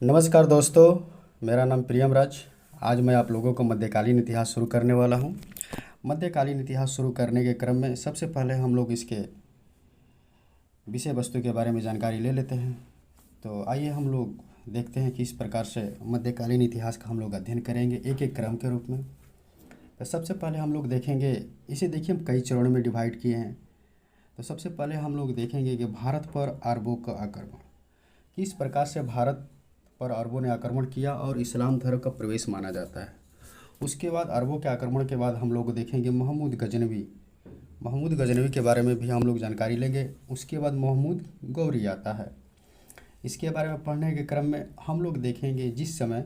नमस्कार दोस्तों, मेरा नाम प्रियम राज। आज मैं आप लोगों को मध्यकालीन इतिहास शुरू करने वाला हूं। मध्यकालीन इतिहास शुरू करने के क्रम में सबसे पहले हम लोग इसके विषय वस्तु के बारे में जानकारी ले लेते हैं। तो आइए हम लोग देखते हैं कि इस प्रकार से मध्यकालीन इतिहास का हम लोग अध्ययन करेंगे एक एक क्रम के रूप में। तो सबसे पहले हम लोग देखेंगे, इसे देखिए हम कई चरणों में डिवाइड किए हैं। तो सबसे पहले हम लोग देखेंगे कि भारत पर अरबों का आक्रमण, किस प्रकार से भारत पर अरबों ने आक्रमण किया और इस्लाम धर्म का प्रवेश माना जाता है। उसके बाद अरबों के आक्रमण के बाद हम लोग देखेंगे महमूद गजनवी के बारे में भी हम लोग जानकारी लेंगे। उसके बाद महमूद गौरी आता है। इसके बारे में पढ़ने के क्रम में हम लोग देखेंगे जिस समय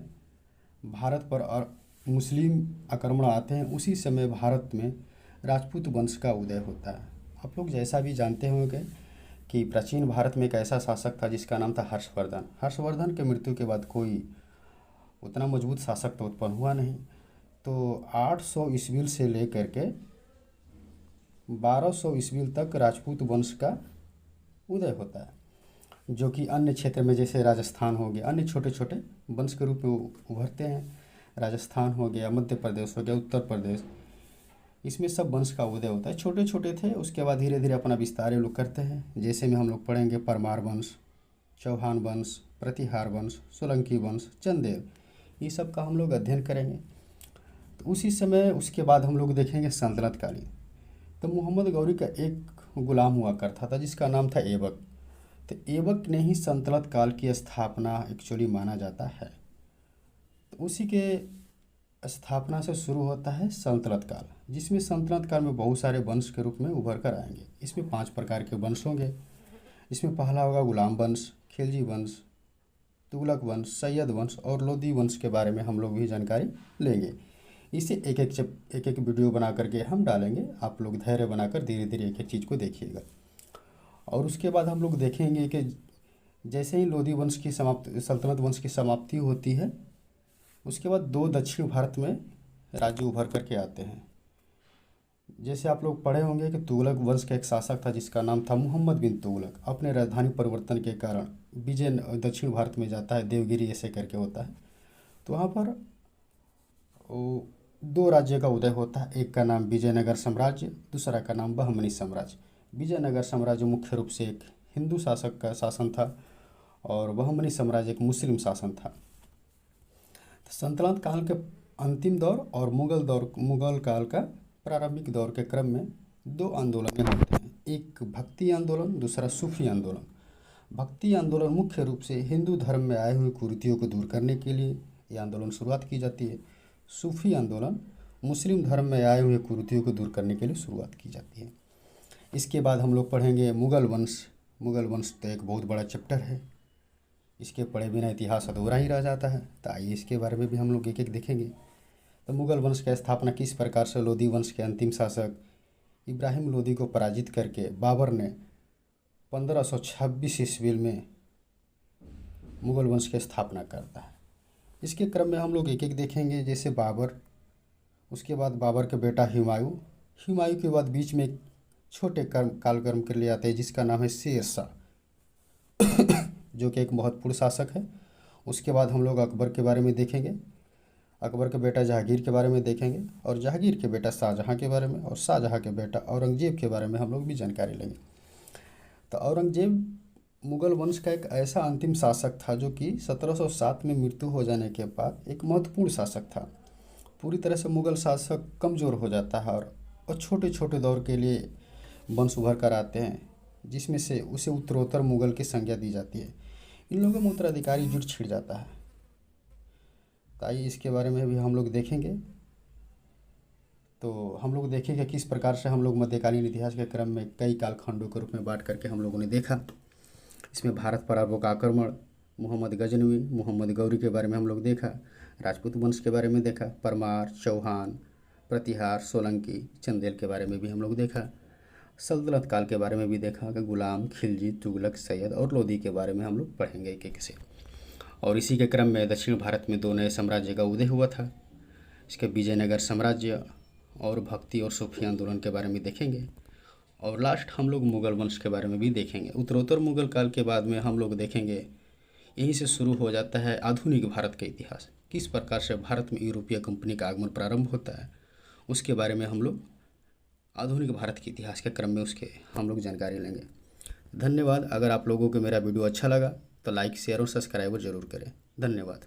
भारत पर और मुस्लिम आक्रमण आते हैं उसी समय भारत में राजपूत वंश का उदय होता है। आप लोग जैसा भी जानते होंगे कि प्राचीन भारत में एक ऐसा शासक था जिसका नाम था हर्षवर्धन। हर्षवर्धन के मृत्यु के बाद कोई उतना मजबूत शासक तो उत्पन्न हुआ नहीं। तो 800 ईस्वी से लेकर के 1200 ईस्वी तक राजपूत वंश का उदय होता है, जो कि अन्य क्षेत्र में जैसे राजस्थान हो गया, अन्य छोटे छोटे वंश के रूप में उभरते हैं। राजस्थान हो गया, मध्य प्रदेश हो गया, उत्तर प्रदेश, इसमें सब वंश का उदय होता है। छोटे छोटे थे, उसके बाद धीरे धीरे अपना विस्तार ये लोग करते हैं। जैसे में हम लोग पढ़ेंगे परमार वंश, चौहान वंश, प्रतिहार वंश, सोलंकी वंश, चंदेल, ये सब का हम लोग अध्ययन करेंगे। तो उसी समय उसके बाद हम लोग देखेंगे सल्तनत कालीन। तो मोहम्मद गौरी का एक गुलाम हुआ करता था जिसका नाम था ऐबक। तो ऐबक ने ही सल्तनत काल की स्थापना एक्चुअली माना जाता है। तो उसी के स्थापना से शुरू होता है सल्तनत काल, जिसमें सल्तनत काल में बहुत सारे वंश के रूप में उभर कर आएंगे। इसमें 5 प्रकार के वंश होंगे। इसमें पहला होगा गुलाम वंश, खिलजी वंश, तुगलक वंश, सैयद वंश और लोदी वंश के बारे में हम लोग भी जानकारी लेंगे। इसे एक एक वीडियो बना करके हम डालेंगे। आप लोग धैर्य बनाकर धीरे धीरे एक एक चीज़ को देखिएगा। और उसके बाद हम लोग देखेंगे कि जैसे ही लोदी वंश की समाप्ति, सल्तनत वंश की समाप्ति होती है, उसके बाद 2 दक्षिण भारत में राज्य उभर करके आते हैं। जैसे आप लोग पढ़े होंगे कि तुगलक वंश का एक शासक था जिसका नाम था मोहम्मद बिन तुगलक। अपने राजधानी परिवर्तन के कारण विजय दक्षिण भारत में जाता है, देवगिरी ऐसे करके होता है। तो वहाँ पर 2 राज्य का उदय होता है। एक का नाम विजयनगर साम्राज्य, दूसरा का नाम बहमनी साम्राज्य। विजयनगर साम्राज्य मुख्य रूप से एक हिंदू शासक का शासन था और बहमनी साम्राज्य एक मुस्लिम शासन था। सल्तनत काल के अंतिम दौर और मुगल काल का प्रारंभिक दौर के क्रम में 2 आंदोलनें होते हैं। एक भक्ति आंदोलन, दूसरा सूफी आंदोलन। भक्ति आंदोलन मुख्य रूप से हिंदू धर्म में आए हुए कुरीतियों को दूर करने के लिए ये आंदोलन शुरुआत की जाती है। सूफी आंदोलन मुस्लिम धर्म में आए हुए कुरीतियों को दूर करने के लिए शुरुआत की जाती है। इसके बाद हम लोग पढ़ेंगे मुगल वंश। मुगल वंश तो एक बहुत बड़ा चैप्टर है, इसके पढ़े बिना इतिहास अधूरा ही रह जाता है। तो आइए इसके बारे में भी हम लोग एक एक देखेंगे। तो मुगल वंश की स्थापना किस प्रकार से लोदी वंश के अंतिम शासक इब्राहिम लोदी को पराजित करके बाबर ने 1526 ईस्वी में मुगल वंश की स्थापना करता है। इसके क्रम में हम लोग एक एक देखेंगे। जैसे बाबर, उसके बाद बाबर के बेटा हुमायूं के बाद बीच में एक छोटे कालक्रम के लिए आते हैं जिसका नाम है शेर शाह, जो कि एक महत्वपूर्ण शासक है। उसके बाद हम लोग अकबर के बारे में देखेंगे, अकबर के बेटा जहांगीर के बारे में देखेंगे, और जहांगीर के बेटा शाहजहां के बारे में, और शाहजहां के बेटा औरंगजेब के बारे में हम लोग भी जानकारी लेंगे। तो औरंगजेब मुगल वंश का एक ऐसा अंतिम शासक था जो कि 1707 में मृत्यु हो जाने के बाद एक महत्वपूर्ण शासक था। पूरी तरह से मुगल शासक कमज़ोर हो जाता है और छोटे छोटे दौर के लिए वंश उभर कर आते हैं, जिसमें से उसे उत्तरोत्तर मुगल की संज्ञा दी जाती है। इन लोगों में उत्तराधिकारी जुट छिड़ जाता है। तो आइए इसके बारे में भी हम लोग देखेंगे। तो हम लोग देखेंगे किस प्रकार से हम लोग मध्यकालीन इतिहास के क्रम में कई कालखंडों के रूप में बांट करके हम लोगों ने देखा। इसमें भारत पर अरबों का आक्रमण, मोहम्मद गजनवी, मोहम्मद गौरी के बारे में हम लोग देखा, राजपूत वंश के बारे में देखा, परमार, चौहान, प्रतिहार, सोलंकी, चंदेल के बारे में भी हम लोग देखा, सल्तनत काल के बारे में भी देखा कि गुलाम, खिलजी, तुगलक, सैयद और लोदी के बारे में हम लोग पढ़ेंगे एक एक से। और इसी के क्रम में दक्षिण भारत में 2 नए साम्राज्य का उदय हुआ था। इसके विजयनगर साम्राज्य और भक्ति और सूफी आंदोलन के बारे में देखेंगे। और लास्ट हम लोग मुगल वंश के बारे में भी देखेंगे। उत्तरोत्तर मुगल काल के बाद में हम लोग देखेंगे यहीं से शुरू हो जाता है आधुनिक भारत का इतिहास। किस प्रकार से भारत में यूरोपीय कंपनी का आगमन प्रारंभ होता है, उसके बारे में हम लोग आधुनिक भारत के इतिहास के क्रम में उसके हम लोग जानकारी लेंगे। धन्यवाद। अगर आप लोगों को मेरा वीडियो अच्छा लगा तो लाइक, शेयर और सब्सक्राइब ज़रूर करें। धन्यवाद।